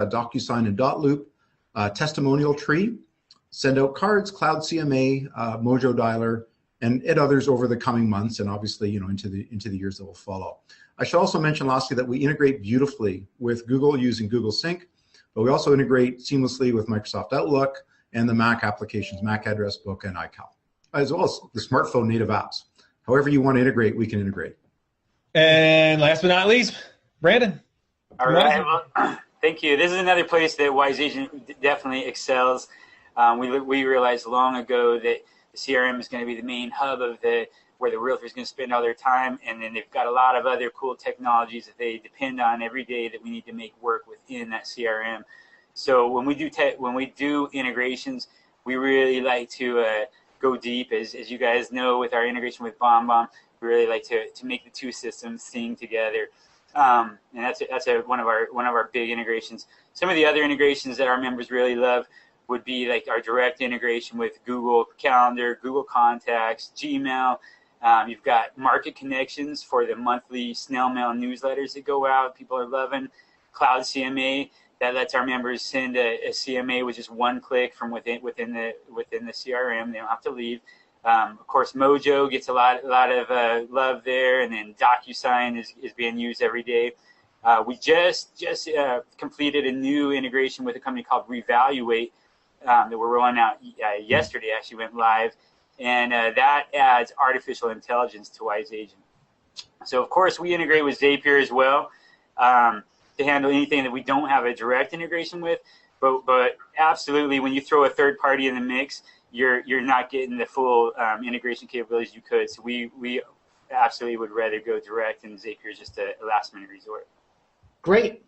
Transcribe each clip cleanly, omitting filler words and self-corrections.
DocuSign and Dotloop, Testimonial Tree, Send Out Cards, Cloud CMA, Mojo Dialer, and others over the coming months, and obviously, into the years that will follow. I should also mention lastly that we integrate beautifully with Google using Google Sync, but we also integrate seamlessly with Microsoft Outlook and the Mac applications, Mac Address Book and iCal, as well as the smartphone native apps. However you want to integrate, we can integrate. And last but not least, Brandon. All right. Well, thank you. This is another place that Wise Agent definitely excels. We realized long ago that the CRM is going to be the main hub of where the realtor is going to spend all their time, and then they've got a lot of other cool technologies that they depend on every day that we need to make work within that CRM. So when we do integrations, we really like to go deep, as you guys know, with our integration with BombBomb. We really like to make the two systems sing together, and that's one of our big integrations. Some of the other integrations that our members really love would be like our direct integration with Google Calendar, Google Contacts, Gmail. You've got Market Connections for the monthly snail mail newsletters that go out. People are loving Cloud CMA. That lets our members send a CMA with just one click from within the CRM. They don't have to leave. Of course, Mojo gets a lot of love there, and then DocuSign is being used every day. We just completed a new integration with a company called Revaluate that we're rolling out yesterday. Actually went live, and that adds artificial intelligence to Wise Agent. So of course we integrate with Zapier as well to handle anything that we don't have a direct integration with. But absolutely, when you throw a third party in the mix, you're not getting the full integration capabilities you could. So we absolutely would rather go direct, and Zapier is just a last minute resort. Great.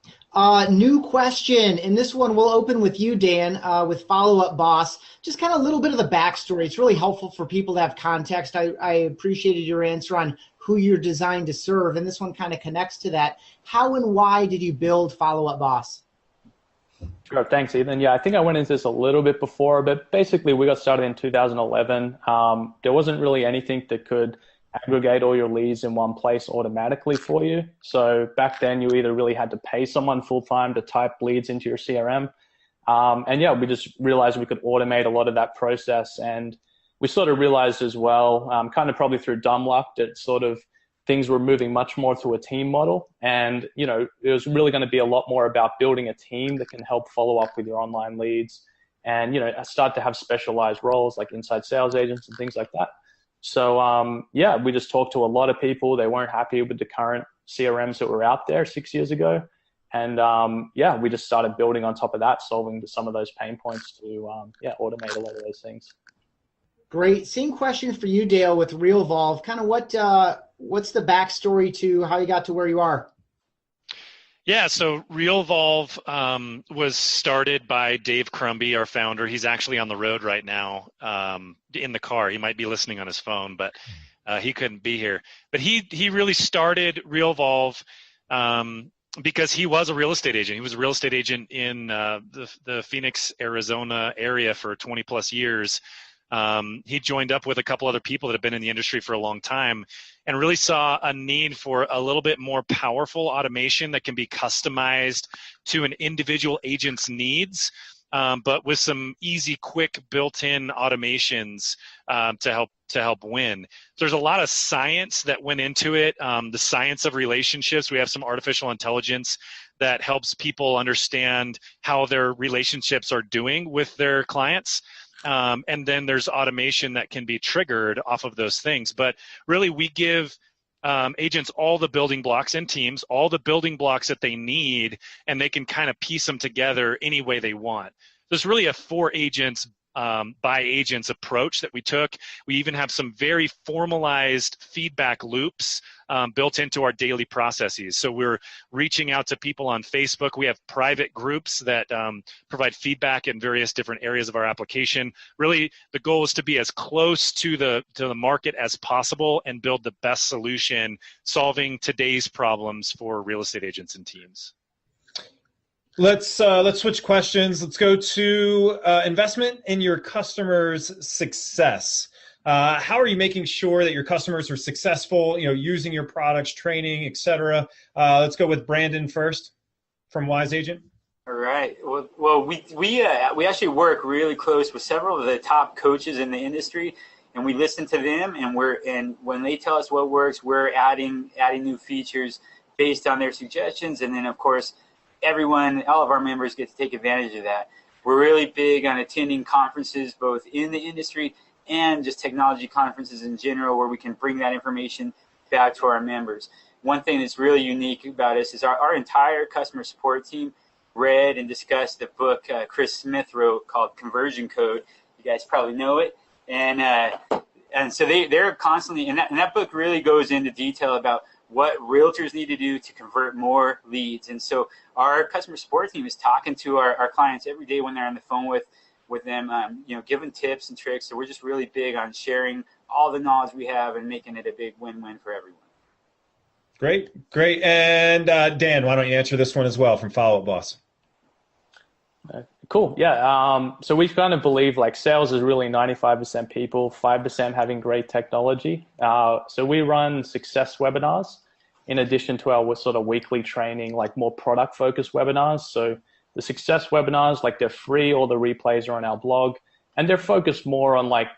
New question, and this one we'll open with you, Dan, with Follow Up Boss. Just kind of a little bit of the backstory. It's really helpful for people to have context. I appreciated your answer on who you're designed to serve, and this one kind of connects to that. How and why did you build Follow Up Boss? Sure, thanks, Ethan. Yeah, I think I went into this a little bit before, but basically we got started in 2011. There wasn't really anything that could aggregate all your leads in one place automatically for you. So back then you either really had to pay someone full-time to type leads into your CRM. And yeah, we just realized we could automate a lot of that process. And we sort of realized as well, kind of probably through dumb luck, that sort of things were moving much more to a team model. And, it was really going to be a lot more about building a team that can help follow up with your online leads and, start to have specialized roles like inside sales agents and things like that. So, yeah, we just talked to a lot of people. They weren't happy with the current CRMs that were out there 6 years ago. And, yeah, we just started building on top of that, solving some of those pain points to, automate a lot of those things. Great. Same question for you, Dale, with Realvolve. Kind of what's the backstory to how you got to where you are? Yeah, so Realvolve was started by Dave Crumby, our founder. He's actually on the road right now in the car. He might be listening on his phone, but he couldn't be here. But he really started Realvolve because he was a real estate agent. He was a real estate agent in the Phoenix, Arizona area for 20 plus years. He joined up with a couple other people that have been in the industry for a long time and really saw a need for a little bit more powerful automation that can be customized to an individual agent's needs, but with some easy, quick built-in automations to help win. So there's a lot of science that went into it, the science of relationships. We have some artificial intelligence that helps people understand how their relationships are doing with their clients. And then there's automation that can be triggered off of those things. But really, we give agents all the building blocks and teams, all the building blocks that they need, and they can kind of piece them together any way they want. There's really a for agents by agents approach that we took. We even have some very formalized feedback loops built into our daily processes. So we're reaching out to people on Facebook. We have private groups that provide feedback in various different areas of our application. Really, the goal is to be as close to the market as possible and build the best solution, solving today's problems for real estate agents and teams. Let's switch questions. Let's go to investment in your customers' success. How are you making sure that your customers are successful, using your products, training, et cetera? Let's go with Brandon first from Wise Agent. All right. Well, we actually work really close with several of the top coaches in the industry, and we listen to them. And when they tell us what works, we're adding new features based on their suggestions. And then, of course, all of our members get to take advantage of that. We're really big on attending conferences, both in the industry and just technology conferences in general, where we can bring that information back to our members. One thing that's really unique about us is our entire customer support team read and discussed the book Chris Smith wrote called Conversion Code. You guys probably know it. And so they're constantly, and that book really goes into detail about what realtors need to do to convert more leads. And so our customer support team is talking to our clients every day when they're on the phone with them, giving tips and tricks. So we're just really big on sharing all the knowledge we have and making it a big win-win for everyone. Great. And Dan, why don't you answer this one as well from Follow Up Boss? Cool. Yeah. So we kind of believe like sales is really 95% people, 5% having great technology. So we run success webinars in addition to our sort of weekly training, like more product focused webinars. So the success webinars, like they're free, all the replays are on our blog, and they're focused more on like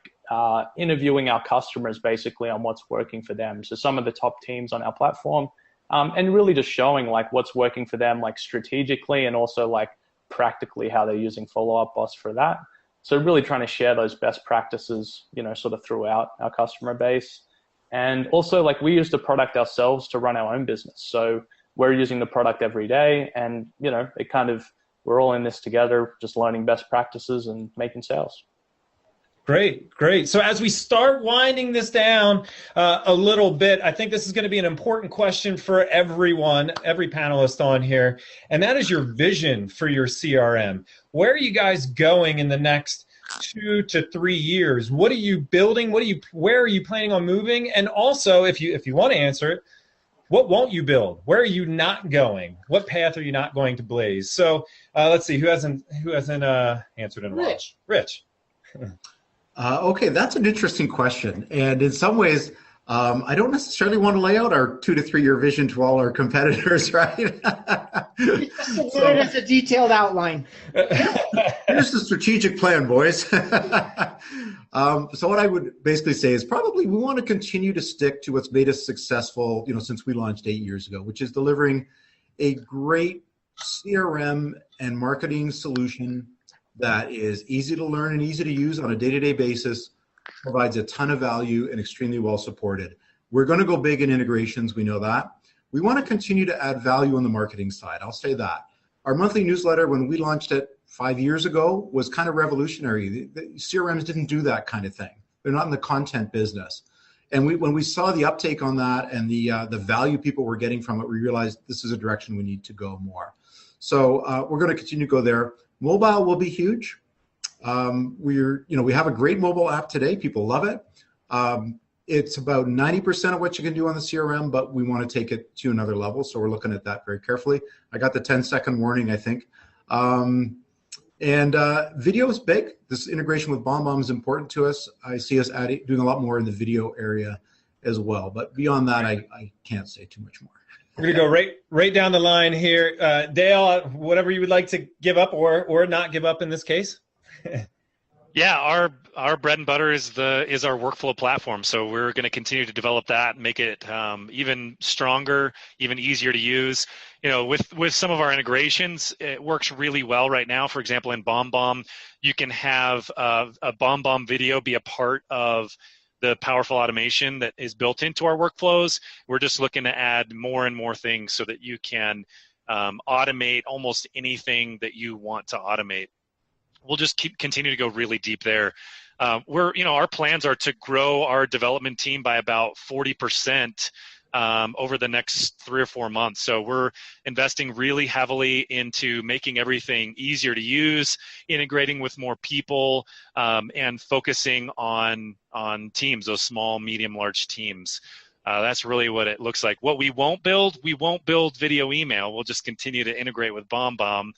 interviewing our customers basically on what's working for them. So some of the top teams on our platform, and really just showing like what's working for them, like strategically, and also like practically how they're using Follow Up Boss for that. So really trying to share those best practices, sort of throughout our customer base. And also like we use the product ourselves to run our own business. So we're using the product every day, and, it kind of, we're all in this together, just learning best practices and making sales. Great. So as we start winding this down a little bit, I think this is going to be an important question for everyone, every panelist on here, and that is your vision for your CRM. Where are you guys going in the next 2 to 3 years? What are you building? Where are you planning on moving? And also, if you want to answer it, what won't you build? Where are you not going? What path are you not going to blaze? So let's see, who hasn't answered in a while? Rich. Okay, that's an interesting question. And in some ways, I don't necessarily want to lay out our 2 to 3 year vision to all our competitors, right? You just submitted us a detailed outline. Here's the strategic plan, boys. So what I would basically say is probably we want to continue to stick to what's made us successful, since we launched 8 years ago, which is delivering a great CRM and marketing solution that is easy to learn and easy to use on a day-to-day basis, provides a ton of value and extremely well supported. We're going to go big in integrations, we know that. We want to continue to add value on the marketing side, I'll say that. Our monthly newsletter, when we launched it 5 years ago, was kind of revolutionary. The CRMs didn't do that kind of thing. They're not in the content business. And when we saw the uptake on that and the value people were getting from it, we realized this is a direction we need to go more. So we're going to continue to go there. Mobile will be huge. We have a great mobile app today. People love it. It's about 90% of what you can do on the CRM, but we want to take it to another level. So we're looking at that very carefully. I got the 10-second warning, I think. And video is big. This integration with BombBomb is important to us. I see us doing a lot more in the video area as well. But beyond that, I can't say too much more. We're going to go right down the line here. Dale, whatever you would like to give up or not give up in this case. Yeah, our bread and butter is our workflow platform. So we're going to continue to develop that and make it even stronger, even easier to use. With some of our integrations, it works really well right now. For example, in BombBomb, you can have a BombBomb video be a part of the powerful automation that is built into our workflows. We're just looking to add more and more things so that you can automate almost anything that you want to automate. We'll just continue to go really deep there. Our plans are to grow our development team by about 40% over the next 3 or 4 months. So we're investing really heavily into making everything easier to use, integrating with more people, and focusing on teams, those small, medium, large teams. That's really what it looks like. What we won't build video email. We'll just continue to integrate with BombBomb.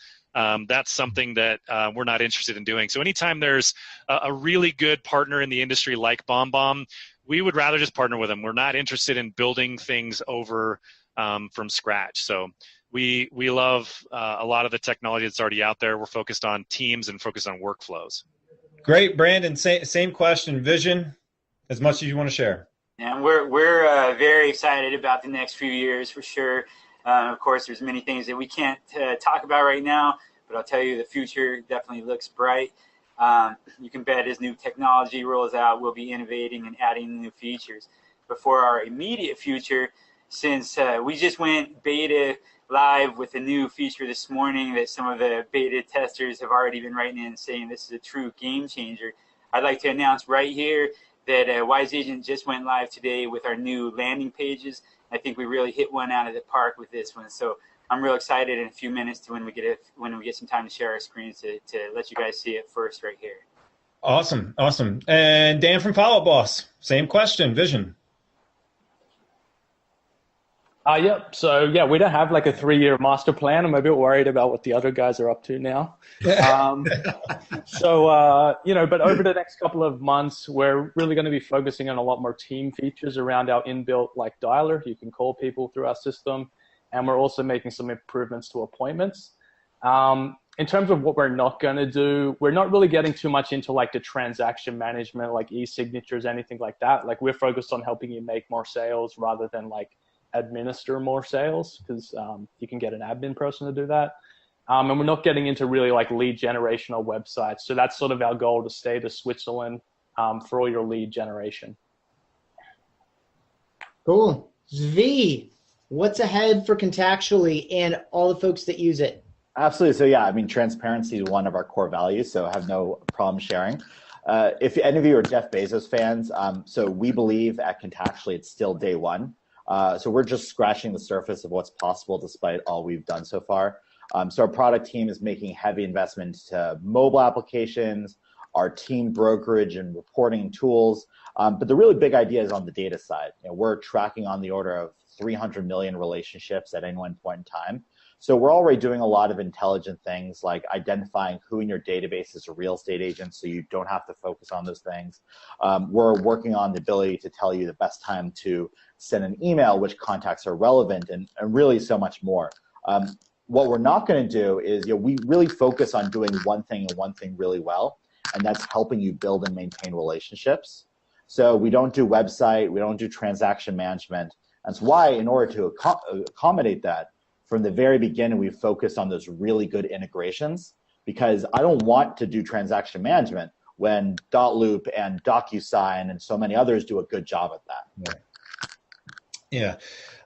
That's something that we're not interested in doing. So anytime there's a really good partner in the industry like BombBomb, we would rather just partner with them. We're not interested in building things over from scratch. So we love a lot of the technology that's already out there. We're focused on teams and focused on workflows. Great, Brandon. Same question. Vision, as much as you want to share. And we're very excited about the next few years for sure. Of course, there's many things that we can't talk about right now, but I'll tell you the future definitely looks bright. You can bet as new technology rolls out, we'll be innovating and adding new features. But for our immediate future, since we just went beta live with a new feature this morning that some of the beta testers have already been writing in saying this is a true game changer, I'd like to announce right here that Wise Agent just went live today with our new landing pages. I think we really hit one out of the park with this one. So I'm real excited in a few minutes to when we get some time to share our screens to let you guys see it first right here. Awesome. And Dan from Follow Up Boss, same question, vision. Yep. So yeah, we don't have like a 3-year master plan. I'm a bit worried about what the other guys are up to now. But over the next couple of months, we're really going to be focusing on a lot more team features around our inbuilt like dialer. You can call people through our system, and we're also making some improvements to appointments. In terms of what we're not going to do, we're not really getting too much into like the transaction management, like e-signatures, anything like that. Like we're focused on helping you make more sales rather than like administer more sales, because you can get an admin person to do that. And we're not getting into really like lead generation or websites. So that's sort of our goal, to stay to Switzerland for all your lead generation. Cool. Zvi, what's ahead for Contactually and all the folks that use it? Absolutely. So yeah, I mean, transparency is one of our core values, so I have no problem sharing. If any of you are Jeff Bezos fans, so we believe at Contactually it's still day one. So we're just scratching the surface of what's possible despite all we've done so far. So our product team is making heavy investments to mobile applications, our team brokerage and reporting tools. But the really big idea is on the data side. We're tracking on the order of 300 million relationships at any one point in time. So we're already doing a lot of intelligent things like identifying who in your database is a real estate agent, so you don't have to focus on those things. We're working on the ability to tell you the best time to send an email, which contacts are relevant, and really so much more. What we're not going to do is, we really focus on doing one thing and one thing really well, and that's helping you build and maintain relationships. So we don't do website, we don't do transaction management. That's why, in order to accommodate that, from the very beginning, we focused on those really good integrations, because I don't want to do transaction management when Dotloop and DocuSign and so many others do a good job at that. Yeah.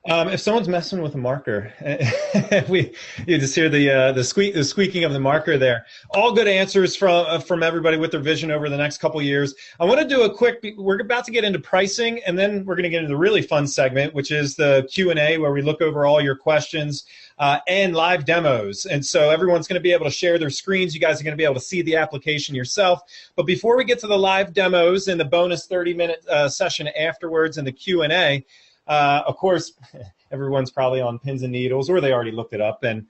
If someone's messing with a marker, you just hear the squeaking of the marker there. All good answers from everybody with their vision over the next couple years. I want to do a quick. We're about to get into pricing, and then we're going to get into the really fun segment, which is the Q&A, where we look over all your questions and live demos. And so everyone's going to be able to share their screens. You guys are going to be able to see the application yourself. But before we get to the live demos and the bonus 30-minute session afterwards and the Q&A. Of course, everyone's probably on pins and needles, or they already looked it up, and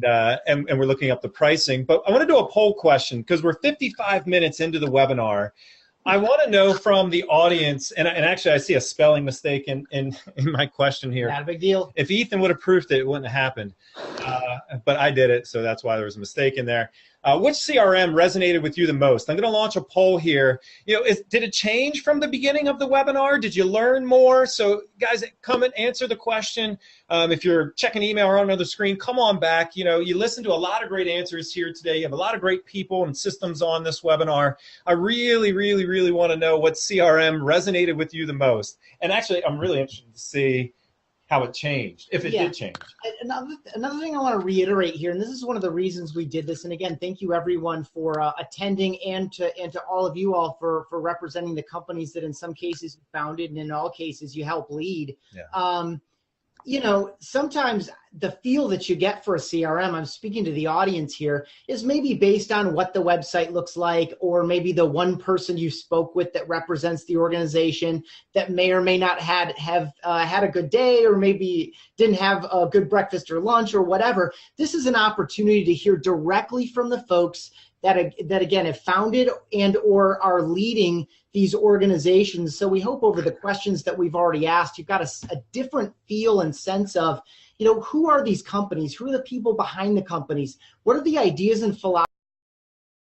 we're looking up the pricing. But I want to do a poll question, because we're 55 minutes into the webinar. I want to know from the audience, and actually I see a spelling mistake in my question here. Not a big deal. If Ethan would have proofed it, it wouldn't have happened. But I did it, so that's why there was a mistake in there. Which CRM resonated with you the most? I'm going to launch a poll here. Did it change from the beginning of the webinar? Did you learn more? So guys, come and answer the question. If you're checking email or on another screen, come on back. You listen to a lot of great answers here today. You have a lot of great people and systems on this webinar. I really, really, really want to know what CRM resonated with you the most. And actually, I'm really interested to see how it changed, if it did change. Another thing I want to reiterate here, and this is one of the reasons we did this, and again, thank you everyone for attending, and to all of you all for representing the companies that in some cases you founded and in all cases you help lead. Yeah. Sometimes the feel that you get for a CRM, I'm speaking to the audience here, is maybe based on what the website looks like, or maybe the one person you spoke with that represents the organization that may or may not have had a good day, or maybe didn't have a good breakfast or lunch or whatever. This is an opportunity to hear directly from the folks that again have founded and or are leading these organizations. So we hope over the questions that we've already asked, you've got a different feel and sense of, who are these companies? Who are the people behind the companies? What are the ideas and philosophies